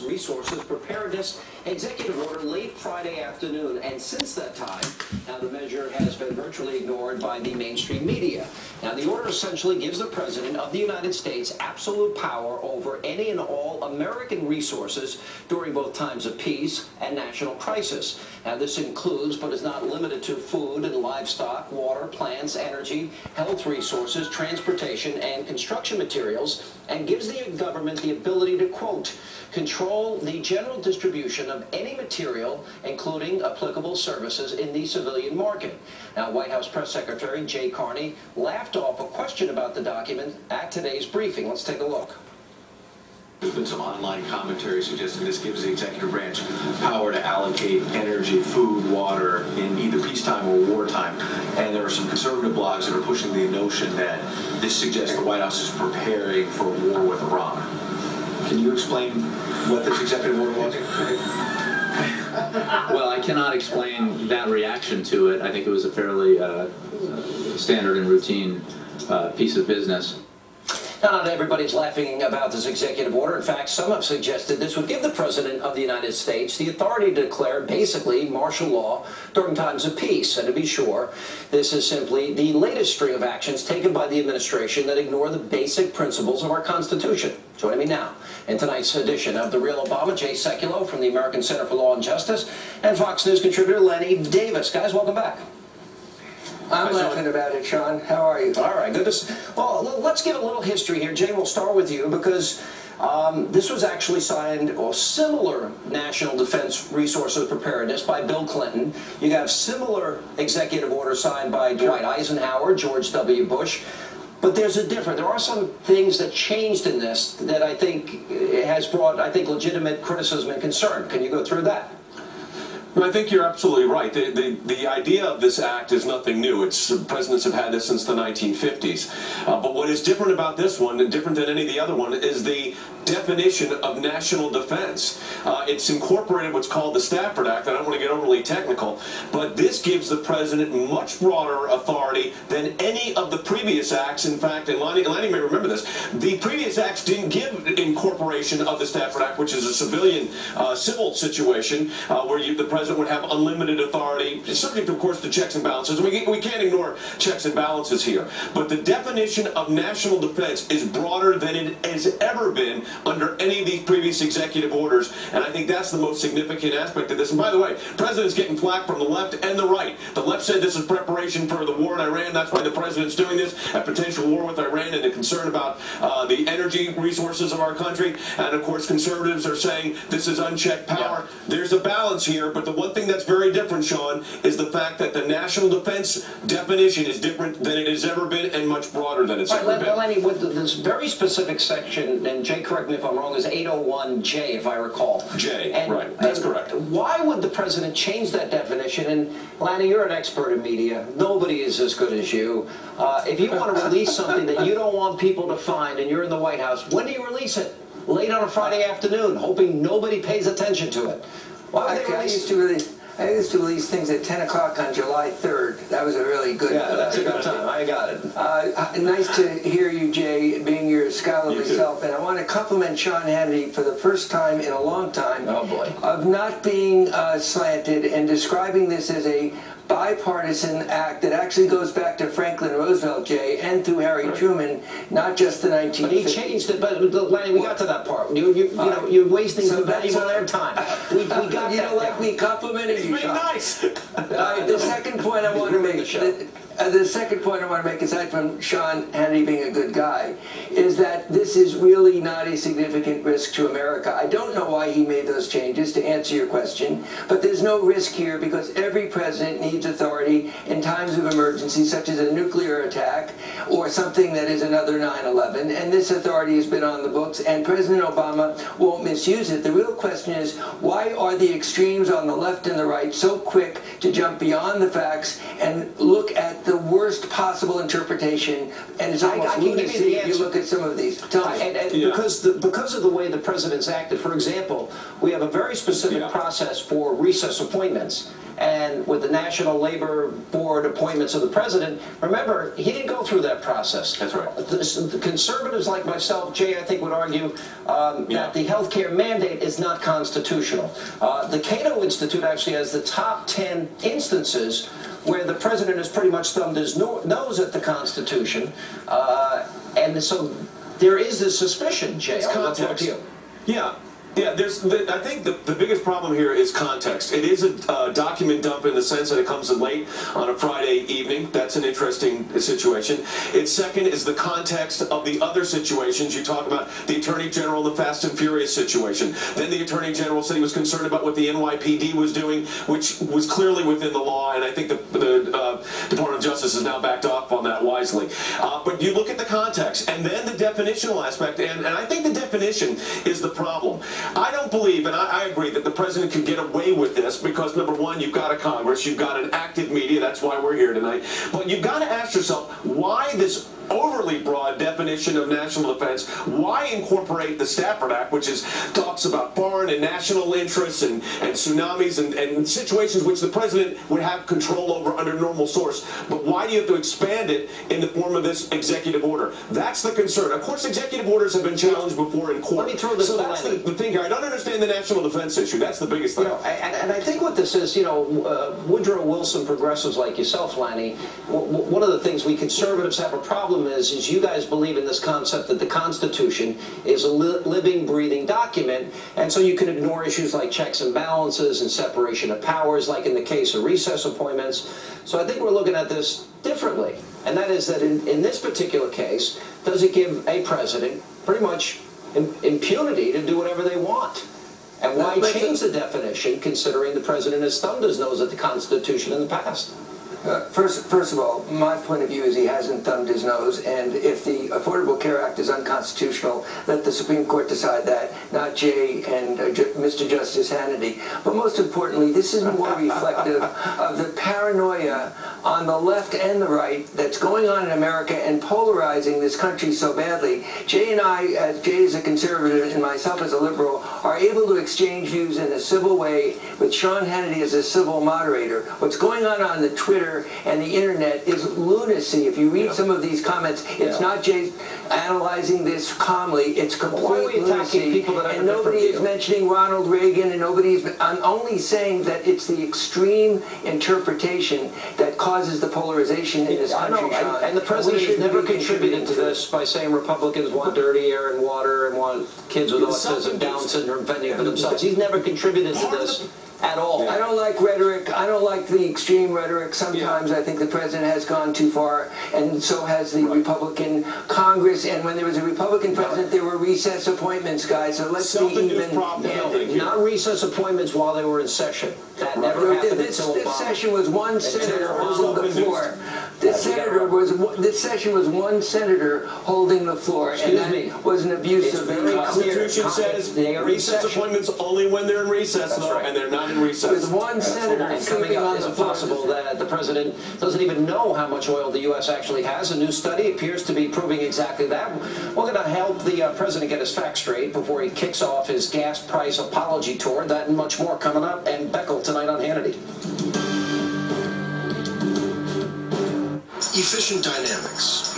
Resources Preparedness Executive Order late Friday afternoon, and since that time, now the measure has been virtually ignored by the mainstream media. Now the order essentially gives the President of the United States absolute power over any and all American resources during both times of peace and national crisis. Now this includes, but is not limited to, food and livestock, water, plants, energy, health resources, transportation, and construction materials, and gives the government the ability to, quote, control the general distribution of any material, including applicable services, in the civilian market. Now, White House Press Secretary Jay Carney laughed off a question about the document at today's briefing. Let's take a look. There's been some online commentary suggesting this gives the executive branch power to allocate energy, food, water in either peacetime or wartime. And there are some conservative blogs that are pushing the notion that this suggests the White House is preparing for a war with Iran. Can you explain what this executive order was? Well, I cannot explain that reaction to it. I think it was a fairly standard and routine piece of business. Now, not everybody's laughing about this executive order. In fact, some have suggested this would give the President of the United States the authority to declare basically martial law during times of peace. And to be sure, this is simply the latest string of actions taken by the administration that ignore the basic principles of our Constitution. Joining me now in tonight's edition of The Real Obama, Jay Sekulow from the American Center for Law and Justice, and Fox News contributor Lenny Davis. Guys, welcome back. I'm laughing about it, Sean. How are you? All right, good. Well, let's give a little history here. Jay, we'll start with you because this was actually signed, or similar National Defense Resources Preparedness by Bill Clinton. You have similar executive order signed by Dwight Eisenhower, George W. Bush. But there's a difference. There are some things that changed in this that I think has brought, legitimate criticism and concern. Can you go through that? I think you're absolutely right. The idea of this act is nothing new. Presidents have had this since the 1950s. But what is different about this one, and different than any of the other one, is the definition of national defense. It's incorporated what's called the Stafford Act. I don't want to get overly technical, but this gives the president much broader authority than any of the previous acts. In fact, and Lenny may remember this, the previous acts didn't give incorporation of the Stafford Act, which is a civilian civil situation where the president would have unlimited authority, subject, of course, to checks and balances. We can't ignore checks and balances here. But the definition of national defense is broader than it has ever been under any of these previous executive orders. And I think that's the most significant aspect of this. And by the way, president's getting flack from the left and the right. The left said this is preparation for the war in Iran. That's why the president's doing this, a potential war with Iran, and a concern about the energy resources of our country. And of course, conservatives are saying this is unchecked power. Yeah. There's a balance here, but the one thing that's very different, Sean, is the fact that the national defense definition is different than it has ever been and much broader than it's ever been. Lenny, with this very specific section, and Jay, correct me if I'm wrong, is 801J, if I recall. J, right, that's correct. Why would the president change that definition? And Lenny, you're an expert in media. Nobody is as good as you. If you want to release something that you don't want people to find and you're in the White House, when do you release it? Late on a Friday afternoon, hoping nobody pays attention to it. I used to release things at 10 o'clock on July 3rd. That was a really good... Yeah, that's a good time. I got it. Nice to hear you, Jay, being your scholarly self. And I want to compliment Sean Hannity for the first time in a long time of not being slanted and describing this as a bipartisan act that actually goes back to Franklin Roosevelt, Jay, and through Harry Truman, not just the 1950s. But he changed it. But Lenny, we got to that part. You're wasting some valuable airtime. We got you that. don't like me complimenting you, Sean. Nice. The second point I want to make. The second point I want to make, aside from Sean Hannity being a good guy, is that this is really not a significant risk to America. I don't know why he made those changes, to answer your question, but there's no risk here because every president needs authority in times of emergency, such as a nuclear attack or something that is another 9/11, and this authority has been on the books, and President Obama won't misuse it. The real question is, why are the extremes on the left and the right so quick to jump beyond the facts and look at the worst possible interpretation? And it's almost lunacy if you look at some of these. Tell me. And because of the way the president's acted, for example, we have a very specific process for recess appointments. and with the National Labor Board appointments of the president, remember, he didn't go through that process. That's right. The conservatives like myself, Jay, I think would argue that the health care mandate is not constitutional. The Cato Institute actually has the top 10 instances where the president has pretty much thumbed his nose at the Constitution, and so there is this suspicion, Jay. It's context. You. Yeah. Yeah, I think the biggest problem here is context. It is a document dump in the sense that it comes in late on a Friday evening. That's an interesting situation. Its second is the context of the other situations. You talk about the Attorney General, the Fast and Furious situation. Then the Attorney General said he was concerned about what the NYPD was doing, which was clearly within the law, and I think the Department of Justice has now backed off on that wisely. But you look at the context, and then the definitional aspect, and I think the definition is the problem. I don't believe, and I agree, that the president could get away with this because, number one, you've got a Congress, you've got an active media, that's why we're here tonight. But you've got to ask yourself, why this overly broad definition of national defense? Why incorporate the Stafford Act, which talks about foreign and national interests and tsunamis and situations which the president would have control over under normal source? But why do you have to expand it in the form of this executive order? That's the concern. Of course, executive orders have been challenged before in court. Let me throw this so that's the thing here. I don't understand the national defense issue. That's the biggest thing. And I think what this is, Woodrow Wilson progressives like yourself, Lanny, one of the things we conservatives have a problem is you guys believe in this concept that the Constitution is a living, breathing document, and so you can ignore issues like checks and balances and separation of powers, like in the case of recess appointments. So I think we're looking at this differently, and that is that in this particular case, does it give a president pretty much impunity to do whatever they want? And why change the definition, considering the president has thumbed his nose at the Constitution in the past? First of all, my point of view is he hasn't thumbed his nose, and if the Affordable Care Act is unconstitutional, let the Supreme Court decide that, not Jay and Mr. Justice Hannity. But most importantly, this is more reflective of the paranoia on the left and the right that's going on in America and polarizing this country so badly. Jay and I, Jay is a conservative and myself as a liberal, are able to exchange views in a civil way with Sean Hannity as a civil moderator. What's going on the Twitter and the internet is lunacy. If you read some of these comments, it's not Jay analyzing this calmly. It's complete lunacy. And nobody is mentioning Ronald Reagan, and I'm only saying that it's the extreme interpretation that causes the polarization in this country, Sean. And the president has never contributed to this by saying Republicans want dirty air and water and want kids with autism, Down syndrome fending for themselves. He's never contributed to this at all. I don't like rhetoric. I don't like the extreme rhetoric. Sometimes I think the president has gone too far, and so has the Republican Congress. And when there was a Republican president, there were recess appointments, guys. So let's be even. Not recess appointments while they were in session. That never happened until Obama. This session was one senator holding the floor. This session was one senator holding the floor, and that was an abuse of the Constitution says recess appointments only when they're in recess, though, and they're not in recess. With one senator coming up, is it possible that the president doesn't even know how much oil the U.S. actually has? A new study appears to be proving exactly that. We're going to help the president get his facts straight before he kicks off his gas price apology tour. That and much more coming up, and Beckel tonight on Hannity. Efficient dynamics.